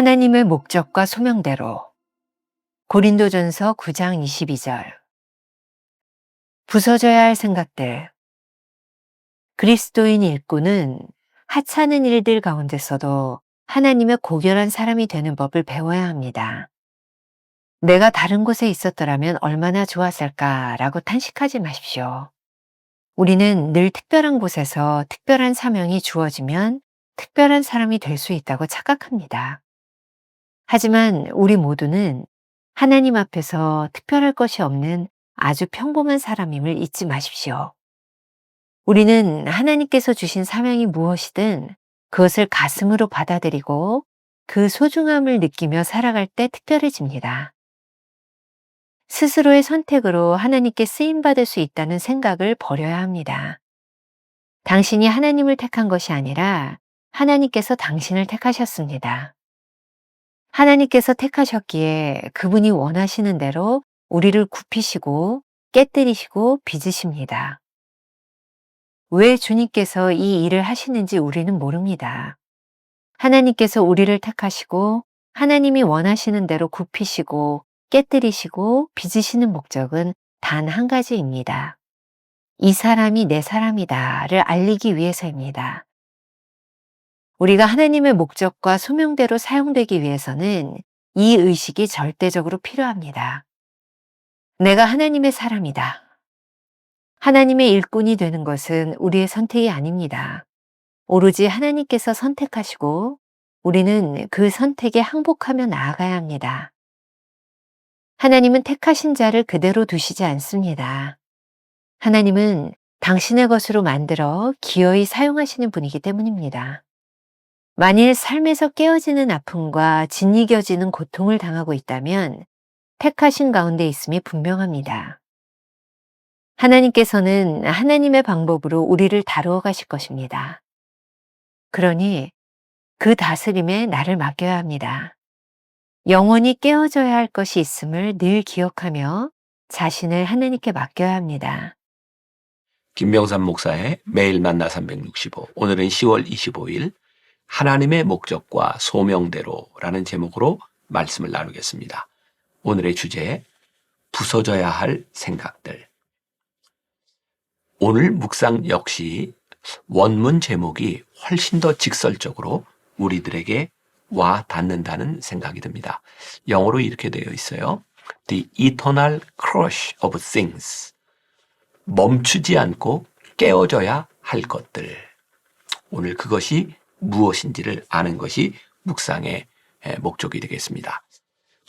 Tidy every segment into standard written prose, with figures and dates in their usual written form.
하나님의 목적과 소명대로. 고린도전서 9장 22절. 부서져야 할 생각들. 그리스도인 일꾼은 하찮은 일들 가운데서도 하나님의 고결한 사람이 되는 법을 배워야 합니다. 내가 다른 곳에 있었더라면 얼마나 좋았을까라고 탄식하지 마십시오. 우리는 늘 특별한 곳에서 특별한 사명이 주어지면 특별한 사람이 될 수 있다고 착각합니다. 하지만 우리 모두는 하나님 앞에서 특별할 것이 없는 아주 평범한 사람임을 잊지 마십시오. 우리는 하나님께서 주신 사명이 무엇이든 그것을 가슴으로 받아들이고 그 소중함을 느끼며 살아갈 때 특별해집니다. 스스로의 선택으로 하나님께 쓰임받을 수 있다는 생각을 버려야 합니다. 당신이 하나님을 택한 것이 아니라 하나님께서 당신을 택하셨습니다. 하나님께서 택하셨기에 그분이 원하시는 대로 우리를 굽히시고 깨뜨리시고 빚으십니다. 왜 주님께서 이 일을 하시는지 우리는 모릅니다. 하나님께서 우리를 택하시고 하나님이 원하시는 대로 굽히시고 깨뜨리시고 빚으시는 목적은 단 한 가지입니다. 이 사람이 내 사람이다를 알리기 위해서입니다. 우리가 하나님의 목적과 소명대로 사용되기 위해서는 이 의식이 절대적으로 필요합니다. 내가 하나님의 사람이다. 하나님의 일꾼이 되는 것은 우리의 선택이 아닙니다. 오로지 하나님께서 선택하시고 우리는 그 선택에 항복하며 나아가야 합니다. 하나님은 택하신 자를 그대로 두시지 않습니다. 하나님은 당신의 것으로 만들어 기어이 사용하시는 분이기 때문입니다. 만일 삶에서 깨어지는 아픔과 짓이겨지는 고통을 당하고 있다면 택하신 가운데 있음이 분명합니다. 하나님께서는 하나님의 방법으로 우리를 다루어 가실 것입니다. 그러니 그 다스림에 나를 맡겨야 합니다. 영원히 깨어져야 할 것이 있음을 늘 기억하며 자신을 하나님께 맡겨야 합니다. 김명삼 목사의 매일 만나 365. 오늘은 10월 25일 하나님의 목적과 소명대로라는 제목으로 말씀을 나누겠습니다. 오늘의 주제, 부서져야 할 생각들. 오늘 묵상 역시 원문 제목이 훨씬 더 직설적으로 우리들에게 와 닿는다는 생각이 듭니다. 영어로 이렇게 되어 있어요. The eternal crush of things. 멈추지 않고 깨어져야 할 것들. 오늘 그것이 무엇인지를 아는 것이 묵상의 목적이 되겠습니다.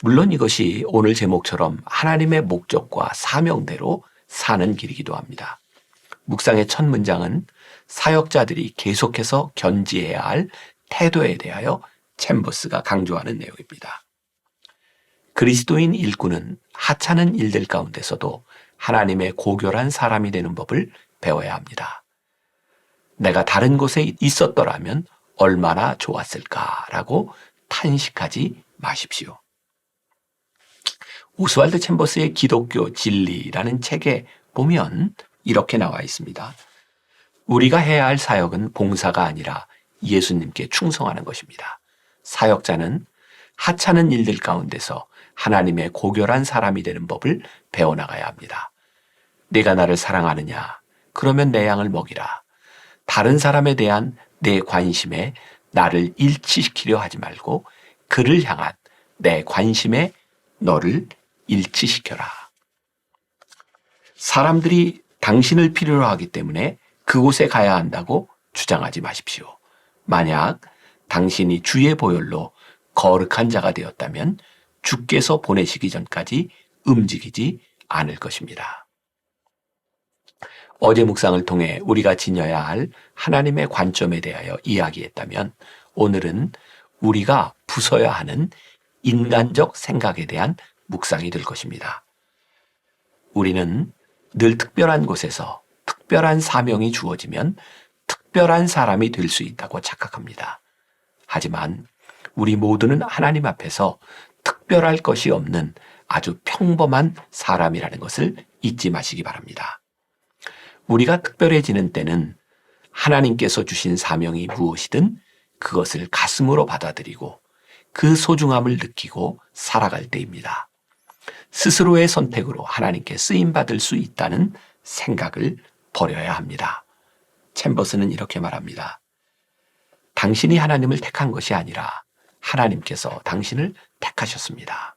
물론 이것이 오늘 제목처럼 하나님의 목적과 사명대로 사는 길이기도 합니다. 묵상의 첫 문장은 사역자들이 계속해서 견지해야 할 태도에 대하여 챔버스가 강조하는 내용입니다. 그리스도인 일꾼은 하찮은 일들 가운데서도 하나님의 고결한 사람이 되는 법을 배워야 합니다. 내가 다른 곳에 있었더라면 얼마나 좋았을까라고 탄식하지 마십시오. 오스왈드 챔버스의 기독교 진리라는 책에 보면 이렇게 나와 있습니다. 우리가 해야 할 사역은 봉사가 아니라 예수님께 충성하는 것입니다. 사역자는 하찮은 일들 가운데서 하나님의 고결한 사람이 되는 법을 배워나가야 합니다. 네가 나를 사랑하느냐? 그러면 내 양을 먹이라. 다른 사람에 대한 내 관심에 나를 일치시키려 하지 말고 그를 향한 내 관심에 너를 일치시켜라. 사람들이 당신을 필요로 하기 때문에 그곳에 가야 한다고 주장하지 마십시오. 만약 당신이 주의 보혈로 거룩한 자가 되었다면 주께서 보내시기 전까지 움직이지 않을 것입니다. 어제 묵상을 통해 우리가 지녀야 할 하나님의 관점에 대하여 이야기했다면 오늘은 우리가 부숴야 하는 인간적 생각에 대한 묵상이 될 것입니다. 우리는 늘 특별한 곳에서 특별한 사명이 주어지면 특별한 사람이 될 수 있다고 착각합니다. 하지만 우리 모두는 하나님 앞에서 특별할 것이 없는 아주 평범한 사람이라는 것을 잊지 마시기 바랍니다. 우리가 특별해지는 때는 하나님께서 주신 사명이 무엇이든 그것을 가슴으로 받아들이고 그 소중함을 느끼고 살아갈 때입니다. 스스로의 선택으로 하나님께 쓰임받을 수 있다는 생각을 버려야 합니다. 챔버스는 이렇게 말합니다. 당신이 하나님을 택한 것이 아니라 하나님께서 당신을 택하셨습니다.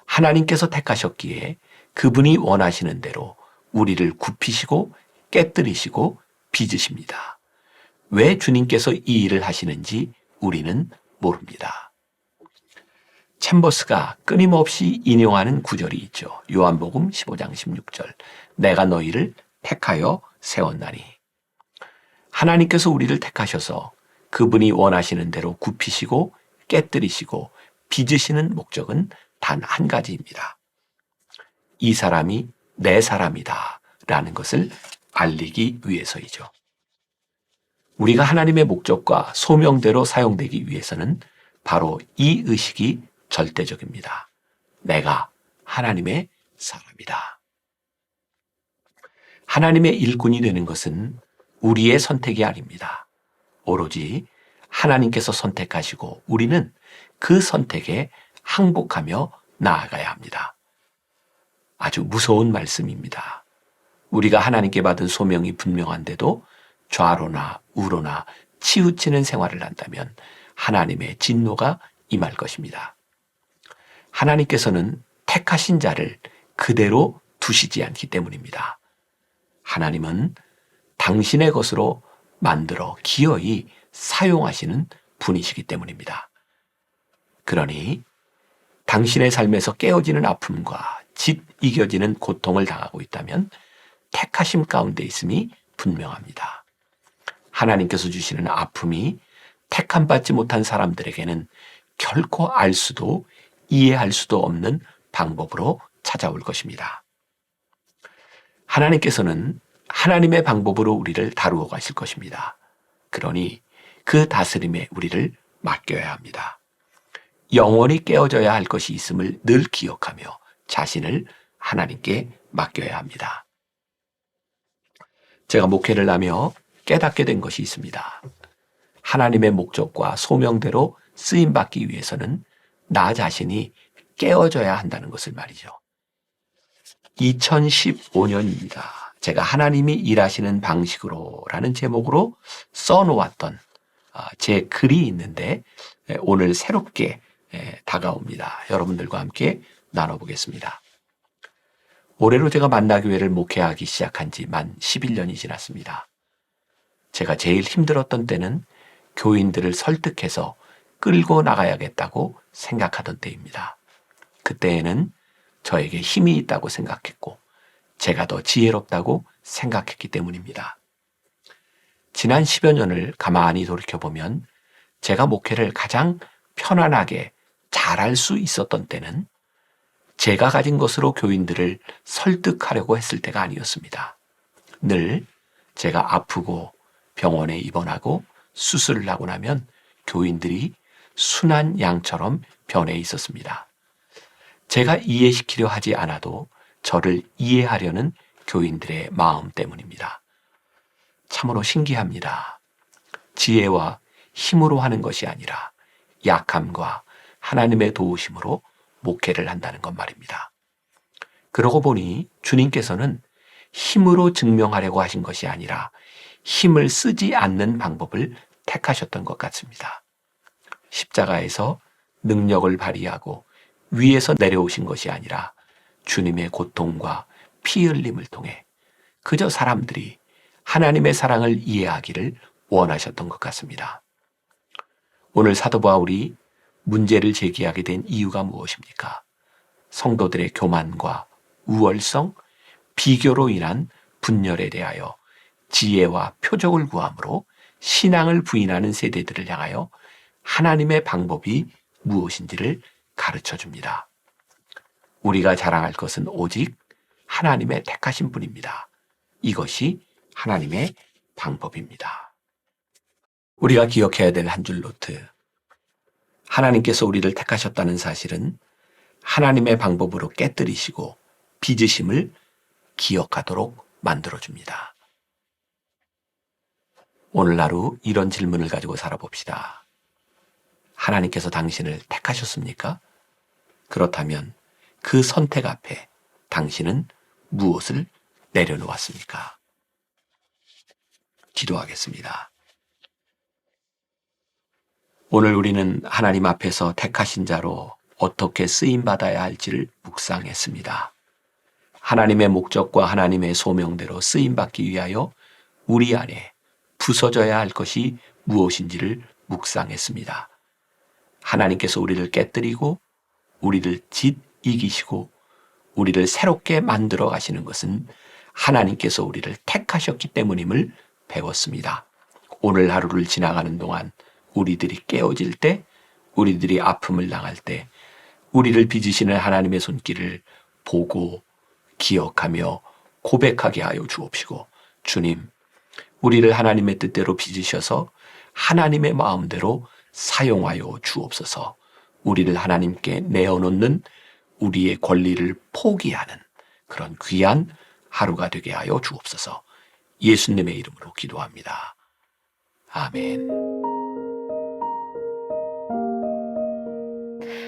하나님께서 택하셨기에 그분이 원하시는 대로 우리를 굽히시고 깨뜨리시고 빚으십니다. 왜 주님께서 이 일을 하시는지 우리는 모릅니다. 챔버스가 끊임없이 인용하는 구절이 있죠. 요한복음 15장 16절. 내가 너희를 택하여 세웠나니. 하나님께서 우리를 택하셔서 그분이 원하시는 대로 굽히시고 깨뜨리시고 빚으시는 목적은 단 한 가지입니다. 이 사람이 내 사람이다 라는 것을 알리기 위해서이죠. 우리가 하나님의 목적과 소명대로 사용되기 위해서는 바로 이 의식이 절대적입니다. 내가 하나님의 사람이다. 하나님의 일꾼이 되는 것은 우리의 선택이 아닙니다. 오로지 하나님께서 선택하시고 우리는 그 선택에 항복하며 나아가야 합니다. 아주 무서운 말씀입니다. 우리가 하나님께 받은 소명이 분명한데도 좌로나 우로나 치우치는 생활을 한다면 하나님의 진노가 임할 것입니다. 하나님께서는 택하신 자를 그대로 두시지 않기 때문입니다. 하나님은 당신의 것으로 만들어 기어이 사용하시는 분이시기 때문입니다. 그러니 당신의 삶에서 깨어지는 아픔과 짓 이겨지는 고통을 당하고 있다면 택하심 가운데 있음이 분명합니다. 하나님께서 주시는 아픔이 택함받지 못한 사람들에게는 결코 알 수도 이해할 수도 없는 방법으로 찾아올 것입니다. 하나님께서는 하나님의 방법으로 우리를 다루어 가실 것입니다. 그러니 그 다스림에 우리를 맡겨야 합니다. 영원히 깨어져야 할 것이 있음을 늘 기억하며 자신을 하나님께 맡겨야 합니다. 제가 목회를 하며 깨닫게 된 것이 있습니다. 하나님의 목적과 소명대로 쓰임받기 위해서는 나 자신이 깨어져야 한다는 것을 말이죠. 2015년입니다. 제가 하나님이 일하시는 방식으로 라는 제목으로 써놓았던 제 글이 있는데 오늘 새롭게 다가옵니다. 여러분들과 함께 나눠보겠습니다. 올해로 제가 만나교회를 목회하기 시작한 지 만 11년이 지났습니다. 제가 제일 힘들었던 때는 교인들을 설득해서 끌고 나가야겠다고 생각하던 때입니다. 그때에는 저에게 힘이 있다고 생각했고 제가 더 지혜롭다고 생각했기 때문입니다. 지난 10여 년을 가만히 돌이켜보면 제가 목회를 가장 편안하게 잘할 수 있었던 때는 제가 가진 것으로 교인들을 설득하려고 했을 때가 아니었습니다. 늘 제가 아프고 병원에 입원하고 수술을 하고 나면 교인들이 순한 양처럼 변해 있었습니다. 제가 이해시키려 하지 않아도 저를 이해하려는 교인들의 마음 때문입니다. 참으로 신기합니다. 지혜와 힘으로 하는 것이 아니라 약함과 하나님의 도우심으로 목회를 한다는 것 말입니다. 그러고 보니 주님께서는 힘으로 증명하려고 하신 것이 아니라 힘을 쓰지 않는 방법을 택하셨던 것 같습니다. 십자가에서 능력을 발휘하고 위에서 내려오신 것이 아니라 주님의 고통과 피 흘림을 통해 그저 사람들이 하나님의 사랑을 이해하기를 원하셨던 것 같습니다. 오늘 사도 바울이 문제를 제기하게 된 이유가 무엇입니까? 성도들의 교만과 우월성, 비교로 인한 분열에 대하여 지혜와 표적을 구함으로 신앙을 부인하는 세대들을 향하여 하나님의 방법이 무엇인지를 가르쳐 줍니다. 우리가 자랑할 것은 오직 하나님의 택하신 분입니다. 이것이 하나님의 방법입니다. 우리가 기억해야 될 한 줄 노트. 하나님께서 우리를 택하셨다는 사실은 하나님의 방법으로 깨뜨리시고 빚으심을 기억하도록 만들어줍니다. 오늘 하루 이런 질문을 가지고 살아봅시다. 하나님께서 당신을 택하셨습니까? 그렇다면 그 선택 앞에 당신은 무엇을 내려놓았습니까? 기도하겠습니다. 오늘 우리는 하나님 앞에서 택하신 자로 어떻게 쓰임받아야 할지를 묵상했습니다. 하나님의 목적과 하나님의 소명대로 쓰임받기 위하여 우리 안에 부서져야 할 것이 무엇인지를 묵상했습니다. 하나님께서 우리를 깨뜨리고 우리를 짓 이기시고 우리를 새롭게 만들어 가시는 것은 하나님께서 우리를 택하셨기 때문임을 배웠습니다. 오늘 하루를 지나가는 동안 우리들이 깨어질 때, 우리들이 아픔을 당할 때 우리를 빚으시는 하나님의 손길을 보고 기억하며 고백하게 하여 주옵시고, 주님, 우리를 하나님의 뜻대로 빚으셔서 하나님의 마음대로 사용하여 주옵소서. 우리를 하나님께 내어놓는 우리의 권리를 포기하는 그런 귀한 하루가 되게 하여 주옵소서. 예수님의 이름으로 기도합니다. 아멘.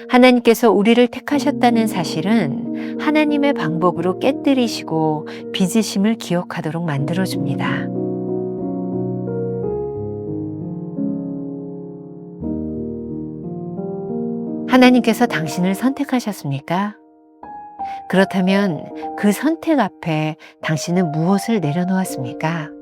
하나님께서 우리를 택하셨다는 사실은 하나님의 방법으로 깨뜨리시고 빚으심을 기억하도록 만들어줍니다. 하나님께서 당신을 선택하셨습니까? 그렇다면 그 선택 앞에 당신은 무엇을 내려놓았습니까?